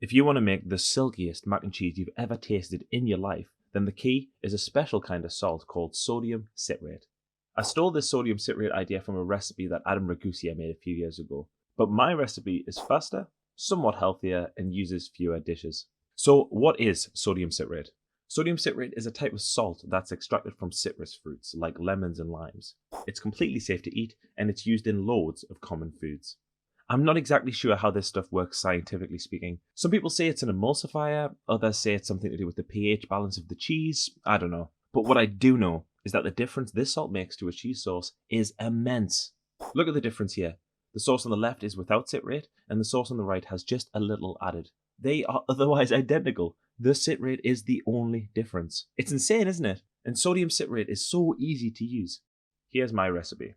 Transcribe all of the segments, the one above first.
If you want to make the silkiest mac and cheese you've ever tasted in your life, then the key is a special kind of salt called sodium citrate. I stole this sodium citrate idea from a recipe that Adam Ragusea made a few years ago, but my recipe is faster, somewhat healthier, and uses fewer dishes. So what is sodium citrate? Sodium citrate is a type of salt that's extracted from citrus fruits like lemons and limes. It's completely safe to eat, and it's used in loads of common foods. I'm not exactly sure how this stuff works scientifically speaking. Some people say it's an emulsifier, others say it's something to do with the pH balance of the cheese, I don't know. But what I do know is that the difference this salt makes to a cheese sauce is immense. Look at the difference here. The sauce on the left is without citrate, and the sauce on the right has just a little added. They are otherwise identical. The citrate is the only difference. It's insane, isn't it? And sodium citrate is so easy to use. Here's my recipe.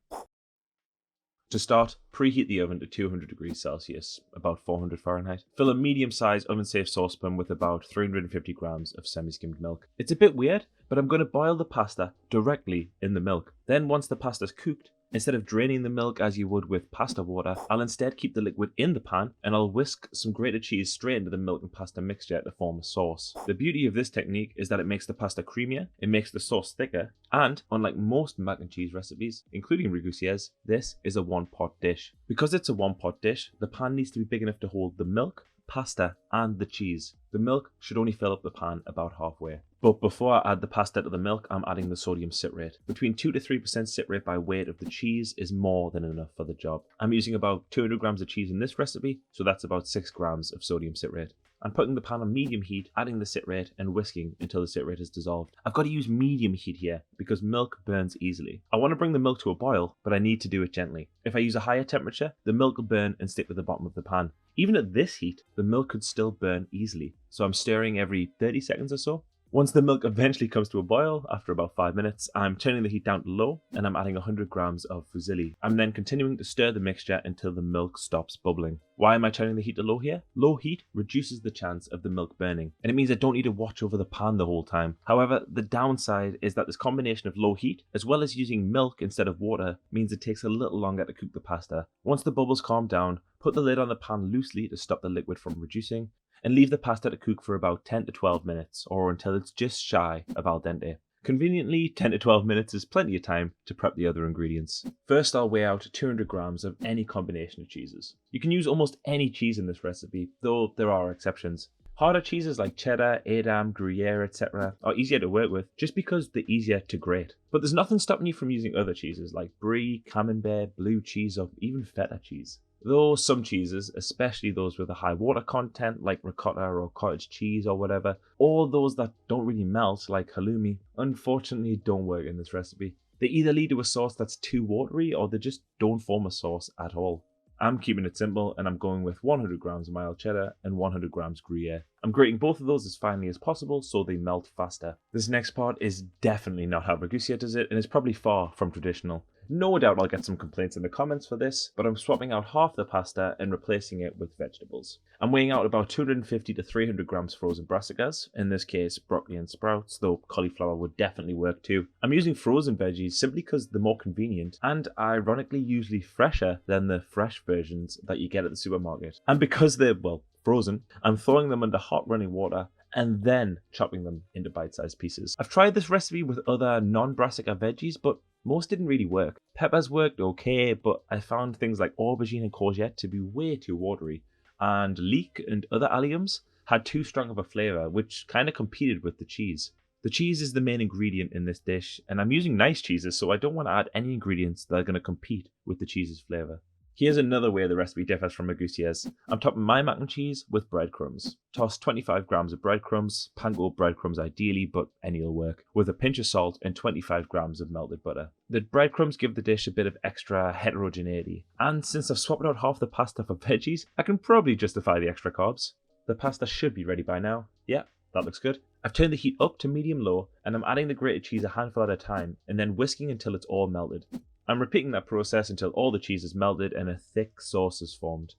To start, preheat the oven to 200 degrees Celsius, about 400 Fahrenheit. Fill a medium-sized oven-safe saucepan with about 350 grams of semi-skimmed milk. It's a bit weird, but I'm going to boil the pasta directly in the milk. Then once the pasta's cooked, instead of draining the milk as you would with pasta water, I'll instead keep the liquid in the pan and I'll whisk some grated cheese straight into the milk and pasta mixture to form a sauce. The beauty of this technique is that it makes the pasta creamier, it makes the sauce thicker, and unlike most mac and cheese recipes, including Ragusea's, this is a one-pot dish. Because it's a one-pot dish, the pan needs to be big enough to hold the milk, pasta, and the cheese. The milk should only fill up the pan about halfway. But before I add the pasta to the milk, I'm adding the sodium citrate. Between 2 to 3% citrate by weight of the cheese is more than enough for the job. I'm using about 200 grams of cheese in this recipe, so that's about 6 grams of sodium citrate. I'm putting the pan on medium heat, adding the citrate and whisking until the citrate is dissolved. I've got to use medium heat here because milk burns easily. I want to bring the milk to a boil, but I need to do it gently. If I use a higher temperature, the milk will burn and stick to the bottom of the pan. Even at this heat, the milk could still burn easily, so I'm stirring every 30 seconds or so. Once the milk eventually comes to a boil, after about 5 minutes, I'm turning the heat down to low and I'm adding 100 grams of fusilli. I'm then continuing to stir the mixture until the milk stops bubbling. Why am I turning the heat to low here? Low heat reduces the chance of the milk burning, and it means I don't need to watch over the pan the whole time. However, the downside is that this combination of low heat, as well as using milk instead of water, means it takes a little longer to cook the pasta. Once the bubbles calm down, put the lid on the pan loosely to stop the liquid from reducing, and leave the pasta to cook for about 10 to 12 minutes, or until it's just shy of al dente. Conveniently, 10 to 12 minutes is plenty of time to prep the other ingredients. First, I'll weigh out 200 grams of any combination of cheeses. You can use almost any cheese in this recipe, though there are exceptions. Harder cheeses like cheddar, edam, gruyere, etc. are easier to work with just because they're easier to grate. But there's nothing stopping you from using other cheeses like brie, camembert, blue cheese, or even feta cheese. Though some cheeses, especially those with a high water content like ricotta or cottage cheese or whatever, or those that don't really melt like halloumi, unfortunately don't work in this recipe. They either lead to a sauce that's too watery or they just don't form a sauce at all. I'm keeping it simple and I'm going with 100 grams of mild cheddar and 100 grams gruyere. I'm grating both of those as finely as possible so they melt faster. This next part is definitely not how Ragusea does it and is probably far from traditional. No doubt I'll get some complaints in the comments for this, but I'm swapping out half the pasta and replacing it with vegetables. I'm weighing out about 250 to 300 grams frozen brassicas, in this case broccoli and sprouts, though cauliflower would definitely work too. I'm using frozen veggies simply because they're more convenient and ironically usually fresher than the fresh versions that you get at the supermarket. And because they're, well, frozen, I'm thawing them under hot running water and then chopping them into bite-sized pieces. I've tried this recipe with other non-brassica veggies, but most didn't really work. Peppers worked okay, but I found things like aubergine and courgette to be way too watery, and leek and other alliums had too strong of a flavour, which kind of competed with the cheese. The cheese is the main ingredient in this dish, and I'm using nice cheeses, so I don't want to add any ingredients that are going to compete with the cheese's flavour. Here's another way the recipe differs from Ragusea's. I'm topping my mac and cheese with breadcrumbs. Toss 25 grams of breadcrumbs, panko breadcrumbs ideally, but any will work, with a pinch of salt and 25 grams of melted butter. The breadcrumbs give the dish a bit of extra heterogeneity, and since I've swapped out half the pasta for veggies, I can probably justify the extra carbs. The pasta should be ready by now. Yeah, that looks good. I've turned the heat up to medium-low, and I'm adding the grated cheese a handful at a time, and then whisking until it's all melted. I'm repeating that process until all the cheese is melted and a thick sauce is formed.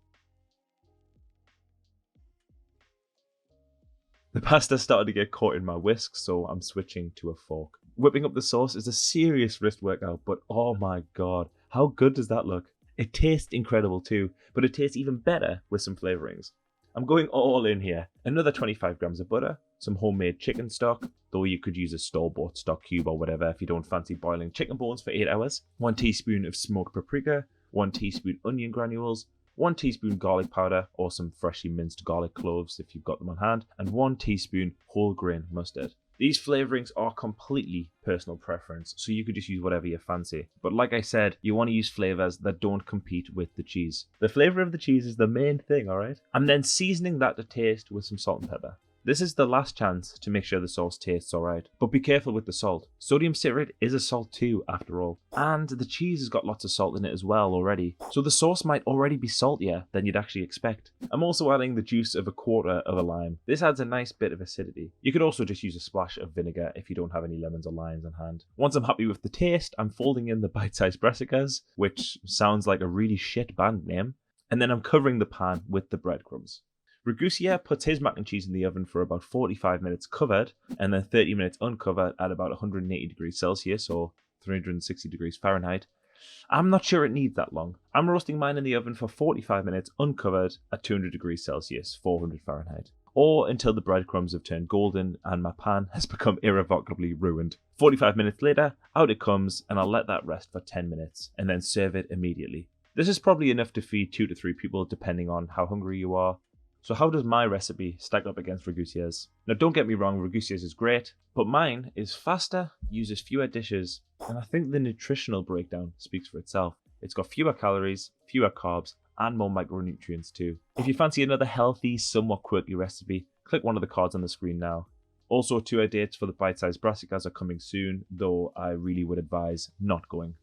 The pasta started to get caught in my whisk, so I'm switching to a fork. Whipping up the sauce is a serious wrist workout, but oh my god, how good does that look? It tastes incredible too, but it tastes even better with some flavourings. I'm going all in here. Another 25 grams of butter, some homemade chicken stock, though you could use a store-bought stock cube or whatever if you don't fancy boiling chicken bones for 8 hours, 1 teaspoon of smoked paprika, 1 teaspoon onion granules, 1 teaspoon garlic powder or some freshly minced garlic cloves if you've got them on hand, and 1 teaspoon whole grain mustard. These flavourings are completely personal preference, so you could just use whatever you fancy. But like I said, you want to use flavours that don't compete with the cheese. The flavour of the cheese is the main thing, alright? I'm then seasoning that to taste with some salt and pepper. This is the last chance to make sure the sauce tastes alright, but be careful with the salt. Sodium citrate is a salt too, after all. And the cheese has got lots of salt in it as well already, so the sauce might already be saltier than you'd actually expect. I'm also adding the juice of 1/4 of a lime. This adds a nice bit of acidity. You could also just use a splash of vinegar if you don't have any lemons or limes on hand. Once I'm happy with the taste, I'm folding in the bite-sized brassicas, which sounds like a really shit band name, and then I'm covering the pan with the breadcrumbs. Ragusea puts his mac and cheese in the oven for about 45 minutes covered and then 30 minutes uncovered at about 180 degrees Celsius or 360 degrees Fahrenheit. I'm not sure it needs that long. I'm roasting mine in the oven for 45 minutes uncovered at 200 degrees Celsius, 400 Fahrenheit, or until the breadcrumbs have turned golden and my pan has become irrevocably ruined. 45 minutes later, out it comes, and I'll let that rest for 10 minutes and then serve it immediately. This is probably enough to feed 2 to 3 people depending on how hungry you are. So how does my recipe stack up against Ragusea's? Now don't get me wrong, Ragusea's is great, but mine is faster, uses fewer dishes, and I think the nutritional breakdown speaks for itself. It's got fewer calories, fewer carbs, and more micronutrients too. If you fancy another healthy, somewhat quirky recipe, click one of the cards on the screen now. Also, tour dates for the bite-sized brassicas are coming soon, though I really would advise not going.